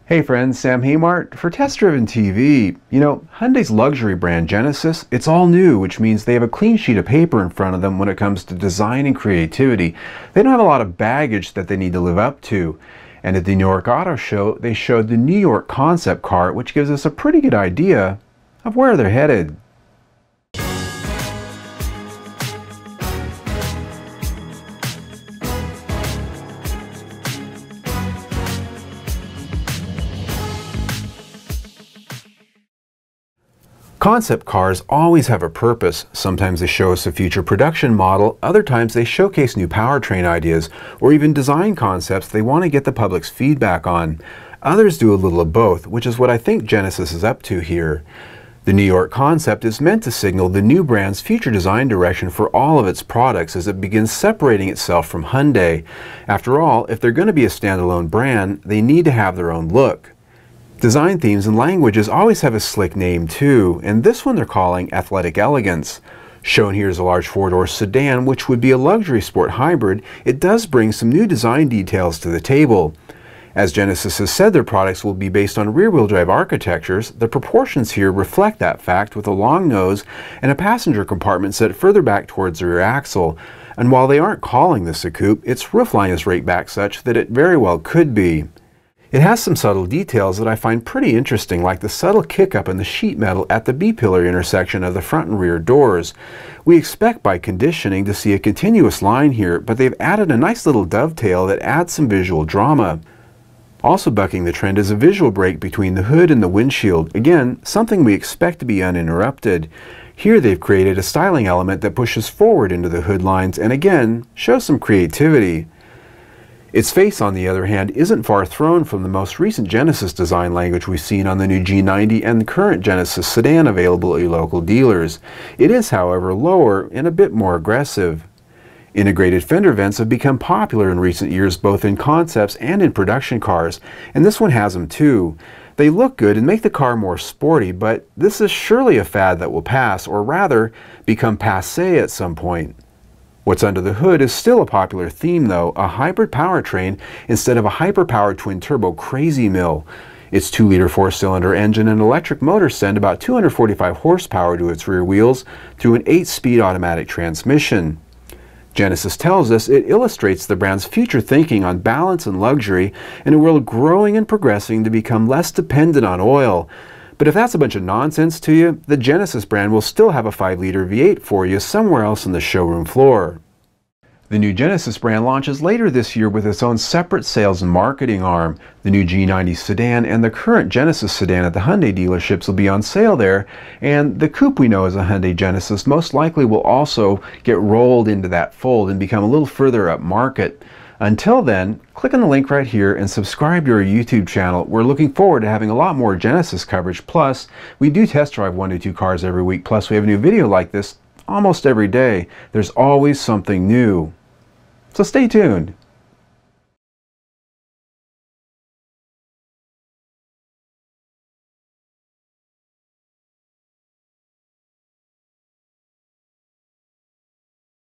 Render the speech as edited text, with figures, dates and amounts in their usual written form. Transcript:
Hey friends, Sam Haymart for Test Driven TV. You know, Hyundai's luxury brand Genesis, it's all new, which means they have a clean sheet of paper in front of them when it comes to design and creativity. They don't have a lot of baggage that they need to live up to. And at the New York Auto Show, they showed the New York concept car, which gives us a pretty good idea of where they're headed. Concept cars always have a purpose. Sometimes they show us a future production model, other times they showcase new powertrain ideas, or even design concepts they want to get the public's feedback on. Others do a little of both, which is what I think Genesis is up to here. The New York concept is meant to signal the new brand's future design direction for all of its products as it begins separating itself from Hyundai. After all, if they're going to be a standalone brand, they need to have their own look. Design themes and languages always have a slick name too, and this one they're calling Athletic Elegance. Shown here is a large four-door sedan, which would be a luxury sport hybrid. It does bring some new design details to the table. As Genesis has said their products will be based on rear-wheel drive architectures, the proportions here reflect that fact with a long nose and a passenger compartment set further back towards the rear axle. And while they aren't calling this a coupe, its roofline is raked back such that it very well could be. It has some subtle details that I find pretty interesting, like the subtle kick-up in the sheet metal at the B-pillar intersection of the front and rear doors. We expect by conditioning to see a continuous line here, but they've added a nice little dovetail that adds some visual drama. Also bucking the trend is a visual break between the hood and the windshield. Again, something we expect to be uninterrupted. Here they've created a styling element that pushes forward into the hood lines and again, shows some creativity. Its face, on the other hand, isn't far thrown from the most recent Genesis design language we've seen on the new G90 and the current Genesis sedan available at your local dealers. It is, however, lower and a bit more aggressive. Integrated fender vents have become popular in recent years both in concepts and in production cars, and this one has them too. They look good and make the car more sporty, but this is surely a fad that will pass, or rather, become passé at some point. What's under the hood is still a popular theme though, a hybrid powertrain instead of a hyper-powered twin-turbo crazy mill. Its 2-liter 4-cylinder engine and electric motor send about 245 horsepower to its rear wheels through an 8-speed automatic transmission. Genesis tells us it illustrates the brand's future thinking on balance and luxury in a world growing and progressing to become less dependent on oil. But if that's a bunch of nonsense to you, the Genesis brand will still have a 5-liter V8 for you somewhere else on the showroom floor. The new Genesis brand launches later this year with its own separate sales and marketing arm. The new G90 sedan and the current Genesis sedan at the Hyundai dealerships will be on sale there, and the coupe we know as a Hyundai Genesis most likely will also get rolled into that fold and become a little further up market. Until then, click on the link right here and subscribe to our YouTube channel. We're looking forward to having a lot more Genesis coverage. Plus, we do test drive 1 to 2 cars every week. Plus, we have a new video like this almost every day. There's always something new. So stay tuned.